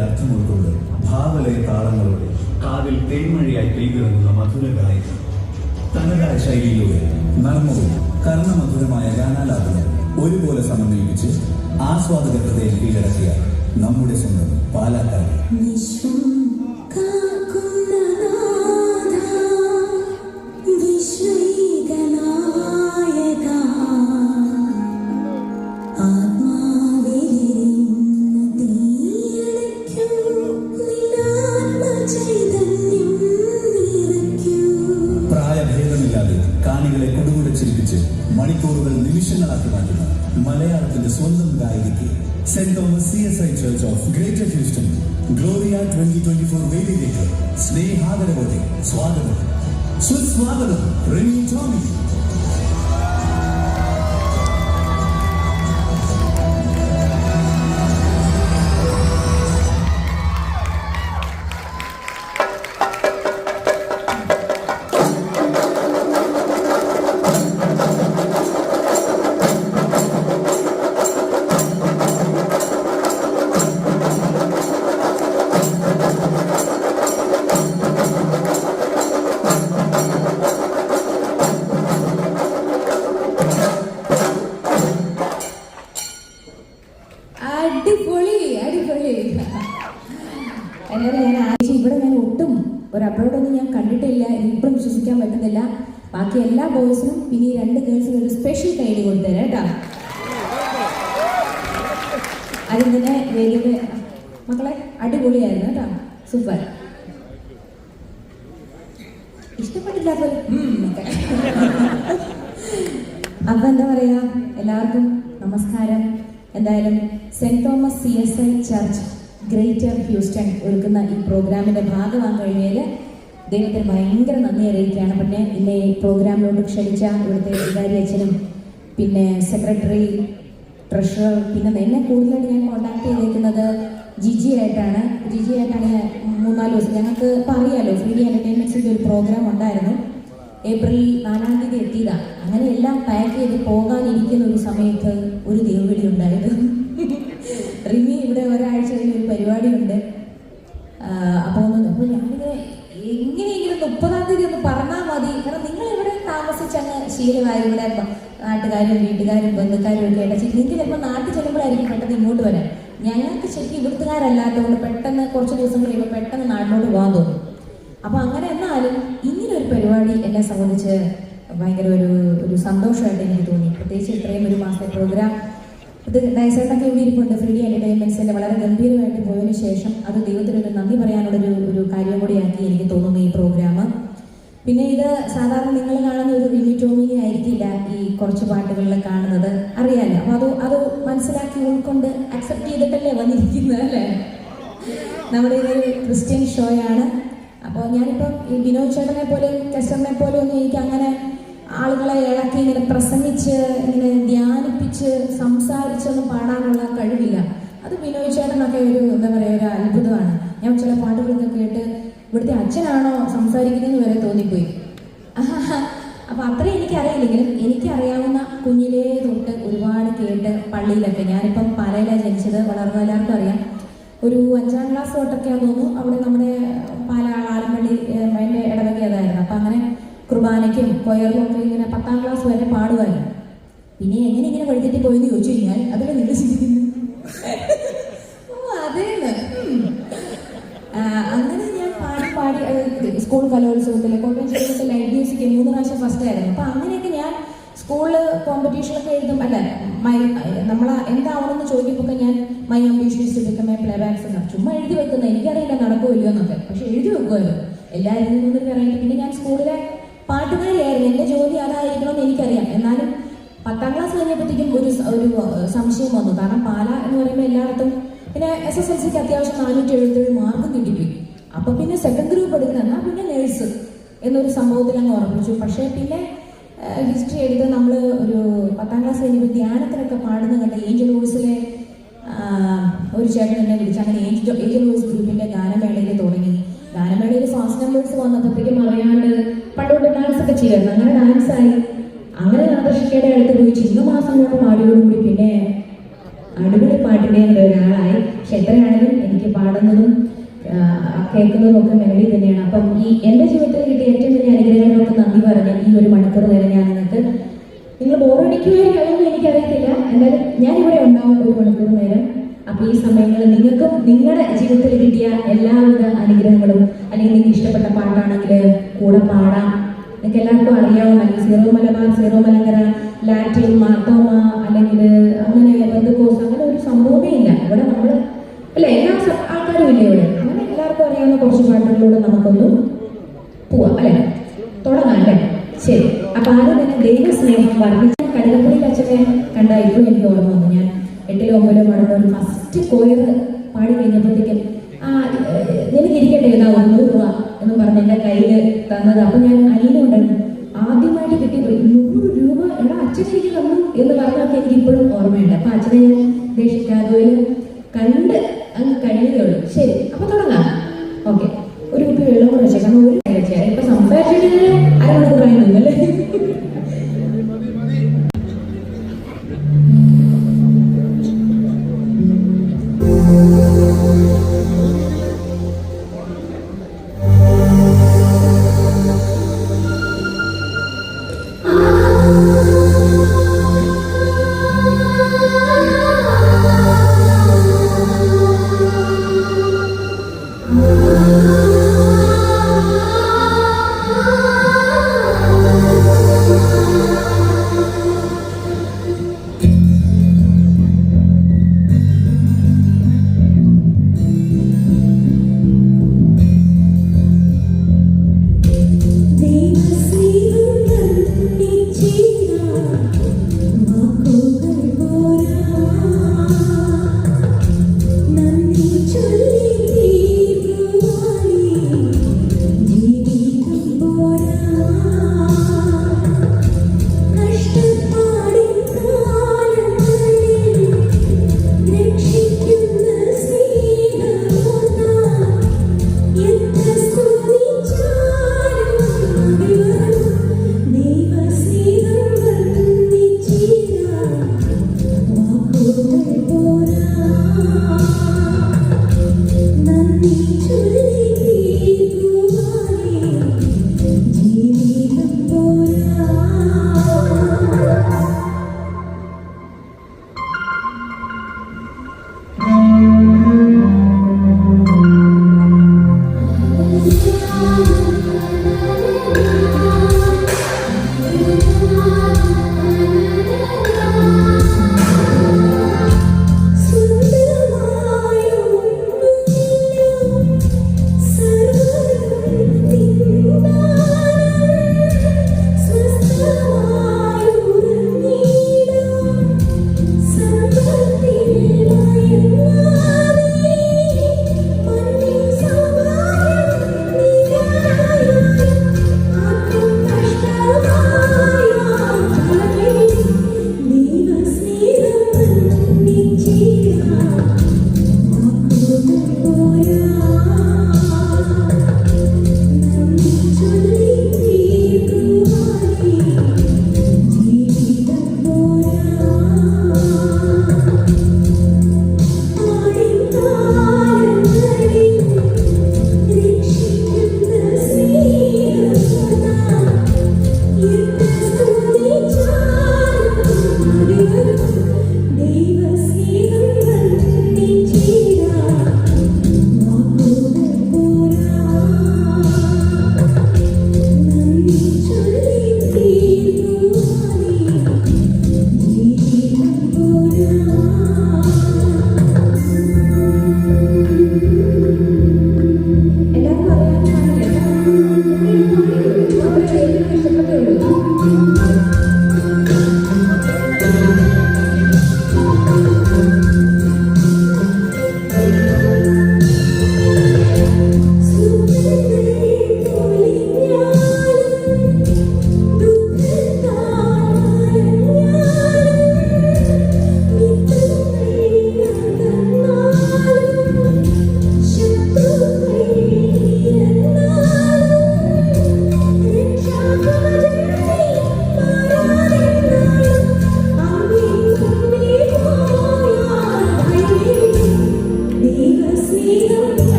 വരികളുടെ അർത്ഥം ഉൾക്കൊണ്ട് ഭാവലയ താളങ്ങളോടെ കാതിൽ തേന്മഴയായി പെയ്തിറങ്ങുന്ന മധുര ഗായകൻ. തനതായ ശൈലിയിലൂടെ നർമ്മവും കർണമധുരമായ ഗാനാലാപനം ഒരുപോലെ സമന്വയിപ്പിച്ച് ആസ്വാദക ഹൃദയം കീഴടക്കിയ നമ്മുടെ സ്വന്തം പാലക്കാട്. പ്രായഭേദമില്ലാതെ കാണികളെ കൊടുകൂടെ ചിരിപ്പിച്ച് മണിക്കൂറുകൾ നിമിഷങ്ങളാക്കി മാറ്റുന്ന മലയാളത്തിന്റെ സ്വന്തം ഗായികയ്ക്ക് saint Thomas CSI church of greater Houston Gloria 2024 വേദിയിലേക്ക് സ്നേഹാദരവോടെ സ്വാഗതം. സുസ്വാഗതം റിമി ടോമി. ഇവിടെ ഞാൻ ഒട്ടും ഒരു അപ്ലോഡൊന്നും ഞാൻ കണ്ടിട്ടില്ല, ഇപ്പോഴും വിശ്വസിക്കാൻ പറ്റുന്നില്ല. ബാക്കി എല്ലാ ബോയ്സിനും പിന്നെ ഈ 2 ഗേൾസിനും ഒരു സ്പെഷ്യൽ കൈഡി കൊടുത്തരാം കേട്ടോ. അതിങ്ങനെ വേദിയുടെ മക്കളെ അടിപൊളിയായിരുന്നു കേട്ടോ, സൂപ്പർ. ഇഷ്ടപ്പെട്ടില്ല പോലെ അപ്പൊ എന്താ പറയാ, എല്ലാവർക്കും നമസ്കാരം. എന്തായാലും saint Thomas CSI church greater Houston ഒരുക്കുന്ന ഈ പ്രോഗ്രാമിന്റെ ഭാഗമാകാൻ കഴിഞ്ഞാൽ ദൈവത്തിന് ഭയങ്കര നന്ദി അറിയിക്കുകയാണ്. പിന്നെ ഇന്നെ ഈ പ്രോഗ്രാമിലോട്ട് ക്ഷണിച്ച ഇവിടുത്തെ വികാരി അച്ഛനും പിന്നെ സെക്രട്ടറി, ട്രഷറർ, പിന്നെ എന്നെ കൂടുതലായിട്ട് ഞാൻ കോൺടാക്ട് ചെയ്തേക്കുന്നത് ജിജി ആയിട്ടാണ് ഞാൻ 3-4 ദിവസം ഞങ്ങൾക്ക് ഇപ്പം അറിയാലോ ഫ്രീഡി എൻ്റർടൈൻമെൻറ്റ്സിൻ്റെ ഒരു പ്രോഗ്രാം ഉണ്ടായിരുന്നു. ഏപ്രിൽ 4-ാം തീയതി എത്തിയതാണ്. അങ്ങനെ എല്ലാം പാക്ക് ചെയ്ത് പോകാനിരിക്കുന്ന ഒരു സമയത്ത് ഒരു ദൈവവിളി ഉണ്ടായത്. റിമി ഇവിടെ ഒരാഴ്ച കഴിഞ്ഞ ഒരു പരിപാടിയുണ്ട്, അപ്പോൾ ഞാനിങ്ങനെ എങ്ങനെയെങ്കിലും 30-ാം തീയതി ഒന്ന് പറഞ്ഞാൽ മതി. കാരണം നിങ്ങൾ ഇവിടെ താമസിച്ചങ്ങ് ശീലമായി, ഇവിടെ നാട്ടുകാരും വീട്ടുകാരും ബന്ധുക്കാരും ഒക്കെ ആയിട്ട് നിങ്ങൾക്ക് ചിലപ്പോൾ നാട്ടിൽ ചെല്ലുമ്പോഴായിരിക്കും പെട്ടെന്ന് ഇങ്ങോട്ട് വരാൻ. ഞങ്ങൾക്ക് ശരിക്കും ഇവിടുത്തുകാരല്ലാത്തതുകൊണ്ട് പെട്ടെന്ന് കുറച്ച് ദിവസം കഴിയുമ്പോൾ പെട്ടെന്ന് നാട്ടിലോട്ട് പോകാൻ തോന്നും. അപ്പോൾ അങ്ങനെ എന്നാലും ഇങ്ങനൊരു പരിപാടി എന്നെ സംബന്ധിച്ച് ഭയങ്കര ഒരു സന്തോഷമായിട്ട് എനിക്ക് തോന്നി. പ്രത്യേകിച്ച് ഇത്രയും ഒരു മാസത്തെ പ്രോഗ്രാം ഇത് ഡയസേട്ടൊക്കെ ഇവിടെ ഇരിപ്പുണ്ട്. ഫ്രീഡി എൻ്റർടൈൻമെൻറ്റ്സിൻ്റെ വളരെ ഗംഭീരമായിട്ട് പോയതിനു ശേഷം അത് ദൈവത്തിനൊരു നന്ദി പറയാനുള്ളൊരു കാര്യം കൂടിയാക്കി എനിക്ക് തോന്നുന്നു ഈ പ്രോഗ്രാം. പിന്നെ ഇത് സാധാരണ നിങ്ങൾ കാണുന്ന ഒരു റിമി ടോമിനെ ആയിരിക്കില്ല ഈ കുറച്ച് പാട്ടുകളിൽ കാണുന്നത്, അറിയാമല്ലോ. അപ്പോൾ അത് മനസ്സിലാക്കി ഉൾക്കൊണ്ട് അക്സെപ്റ്റ് ചെയ്തിട്ടല്ലേ വന്നിരിക്കുന്നത് അല്ലേ. നമ്മുടെ ഇതൊരു ക്രിസ്ത്യൻ ഷോയാണ്. അപ്പോൾ ഞാനിപ്പം ഈ ബിനോയ് ചേട്ടനെ പോലെ കെസ്റ്ററിനെ പോലെ ഒന്നും എനിക്ക് അങ്ങനെ ആളുകളെ ഇളക്കി ഇങ്ങനെ പ്രസംഗിച്ച് ഇങ്ങനെ ധ്യാനിപ്പിച്ച് സംസാരിച്ചൊന്നും പാടാനുള്ള കഴിവില്ല. അത് ബിനോയ് ചേട്ടനൊക്കെ ഒരു എന്താ പറയുക ഒരു അത്ഭുതമാണ്. ഞാൻ ചില പാട്ടുകളൊക്കെ കേട്ട് ഇവിടുത്തെ അച്ഛനാണോ സംസാരിക്കുന്നതെന്ന് വരെ തോന്നിപ്പോയി. അപ്പം അത്രയും എനിക്കറിയില്ലെങ്കിലും എനിക്കറിയാവുന്ന കുഞ്ഞിലേ തൊട്ട് ഒരുപാട് കേട്ട് പള്ളിയിലൊക്കെ, ഞാനിപ്പം പാലയിലാണ് ജനിച്ചത്, വളർന്ന എല്ലാവർക്കും അറിയാം. ഒരു 5-ാം ക്ലാസ് തൊട്ടൊക്കെയാണെന്ന് തോന്നുന്നു അവിടെ നമ്മുടെ ആലമ്പള്ളി അതിൻ്റെ ഇടവകി അതായിരുന്നു. അപ്പം അങ്ങനെ കുർബാനയ്ക്കും കൊയറിലും ഒക്കെ ഇങ്ങനെ 10-ാം ക്ലാസ് വരെ പാടുമായിരുന്നു. പിന്നെ എങ്ങനെ വഴിതെറ്റി പോയെന്ന് ചോദിച്ചു കഴിഞ്ഞാൽ അതൊക്കെ നിങ്ങൾ ചിന്തിക്കുന്നു. അതേന്ന് അങ്ങനെ ഞാൻ പാടി സ്കൂൾ കലോത്സവത്തിൽ കോട്ടയം ജില്ലയിൽ IDSക്ക് 3 പ്രാവശ്യം ഫസ്റ്റ് ആയിരുന്നു. അപ്പം അങ്ങനെയൊക്കെ ഞാൻ സ്കൂളിൽ കോമ്പറ്റീഷനൊക്കെ എഴുതും. അല്ല നമ്മൾ എന്താവണമെന്ന് ചോദിക്കുമ്പോൾ ഞാൻ my ambition is to become a playback singer ചുമ്മാ എഴുതി വെക്കുന്നത്, എനിക്കറിയില്ല നടക്കുമോ ഇല്ലയോ എന്നൊക്കെ, പക്ഷെ എഴുതി വെക്കുമല്ലോ എല്ലാവരും നിന്നൊന്നും പറയുന്നത്. പിന്നെ ഞാൻ സ്കൂളിലെ പാട്ടുകാരിയായിരുന്നു, എൻ്റെ ജോലി അതായിരിക്കണമെന്ന് എനിക്കറിയാം. എന്നാലും 10-ാം ക്ലാസ് കഴിഞ്ഞപ്പോഴത്തേക്കും ഒരു സംശയം വന്നു. കാരണം പാല എന്ന് പറയുമ്പോൾ എല്ലായിടത്തും പിന്നെ SSLCക്ക് അത്യാവശ്യം 477 മാർക്കും കിട്ടിപ്പോയി. അപ്പം പിന്നെ സെക്കൻഡ് ഗ്രൂപ്പ് എടുക്കണം, എന്നാൽ പിന്നെ നേഴ്സ് എന്നൊരു സംഭവത്തിൽ അങ്ങ് ഉറപ്പിച്ചു. പക്ഷേ പിന്നെ ഹിസ്റ്ററി എടുത്ത് നമ്മൾ ഒരു 10-ാം ക്ലാസ് കഴിഞ്ഞപ്പോൾ ധ്യാനത്തിനൊക്കെ പാടുന്ന കണ്ട ഏഞ്ചൽ വോയ്സിലെ ഒരു ചേട്ടൻ എന്നെ വിളിച്ചു. അങ്ങനെ ഏഞ്ചൽ വോയ്സ് ഗ്രൂപ്പിൻ്റെ ഗാനമേളയിൽ തുടങ്ങി. ഗാനമേളയിൽ ഫാസ്റ്റ് നമ്പേഴ്സ് വന്നപ്പോഴത്തേക്കും അറിയാണ്ട് പണ്ടോട്ട് ഡാൻസ് ഒക്കെ ചെയ്യുമായിരുന്നു. അങ്ങനെ ഡാൻസായി. അങ്ങനെ നാദർഷിക്കയുടെ അടുത്ത് പോയി ചിങ്ങമാസം കൊണ്ട് പാടിയോടുകൂടി പിന്നെ അടിപൊളി പാട്ടിൻ്റെയും ഒരാളായി. പക്ഷെ എത്രയാണെങ്കിലും എനിക്ക് പാടുന്നതും കേൾക്കുന്നതും ഒക്കെ മെലഡി തന്നെയാണ്. അപ്പം ഈ എൻ്റെ ജീവിതത്തിൽ കിട്ടിയ ഏറ്റവും വലിയ അനുഗ്രഹങ്ങളൊക്കെ നന്ദി പറഞ്ഞ് ഈ ഒരു മണിക്കൂർ നേരം ഞാൻ നിങ്ങൾ ബോറടിക്കുമായിരിക്കും എനിക്കറിയത്തില്ല. എന്തായാലും ഞാനിവിടെ ഉണ്ടാവും ഒരു മണിക്കൂർ നേരം. അപ്പോൾ ഈ സമയങ്ങളിൽ നിങ്ങൾക്കും നിങ്ങളുടെ ജീവിതത്തിൽ കിട്ടിയ എല്ലാവിധ അനുഗ്രഹങ്ങളും, അല്ലെങ്കിൽ നിങ്ങൾക്ക് ഇഷ്ടപ്പെട്ട പാട്ടാണെങ്കിൽ കൂടെ പാടാം. നിങ്ങൾക്ക് എല്ലാവർക്കും അറിയാവുന്ന zero Malabar, zero Malankara, Latin, Marthoma, അല്ലെങ്കിൽ അങ്ങനെ ബന്ധുക്കോസ്, അങ്ങനെ ഒരു സംഭവമേ ഇല്ല ഇവിടെ. നമ്മൾ അല്ല എല്ലാ ആൾക്കാരും ഇല്ല ഇവിടെ. അങ്ങനെ എല്ലാവർക്കും അറിയാവുന്ന കുറച്ച് പാട്ടുകളിലൂടെ നമുക്കൊന്ന് പോവാം അല്ലേ, തുടങ്ങാം അല്ലേ? ശരി. അപ്പൊ ആദ്യം തന്നെ ദൈവസ്നേഹം വർദ്ധിച്ച കടുകപ്പുള്ളിയിൽ അച്ഛനെ കണ്ട ഇപ്പോഴും എനിക്ക് ഓർമ്മ വന്നു. ഞാൻ 8-ലോ 9-ലോ പാടുമ്പോൾ ഫസ്റ്റ് കോയർ പാടി കഴിഞ്ഞപ്പോഴത്തേക്കും നിനക്ക് ഇരിക്കട്ടെ എന്നാ 100 രൂപ എന്ന് പറഞ്ഞ് എൻ്റെ കയ്യിൽ തന്നത്. അപ്പൊ ഞാൻ അനിയനുണ്ടായിരുന്നു ആദ്യമായിട്ട് കിട്ടിയത് 100 രൂപ. എടാ അച്ഛൻ എനിക്ക് തന്നു എന്ന് പറഞ്ഞൊക്കെ എനിക്ക് ഇപ്പോഴും ഓർമ്മയുണ്ട്. അപ്പൊ അച്ഛനെ ഞാൻ ഷിക്കാഗോയിൽ കണ്ട് അങ്ങ് കഴിയുകയുള്ളൂ. ശരി, അപ്പൊ തുടങ്ങാം. ഓക്കെ, ഒരു കുപ്പി വെള്ളം കൂടെ വെച്ചേ, കാരണം ഒരു വെച്ചാൽ ഇപ്പൊ സംസാരിച്ചിട്ട് അരമണിക്കൂറായിരുന്നല്ലേ.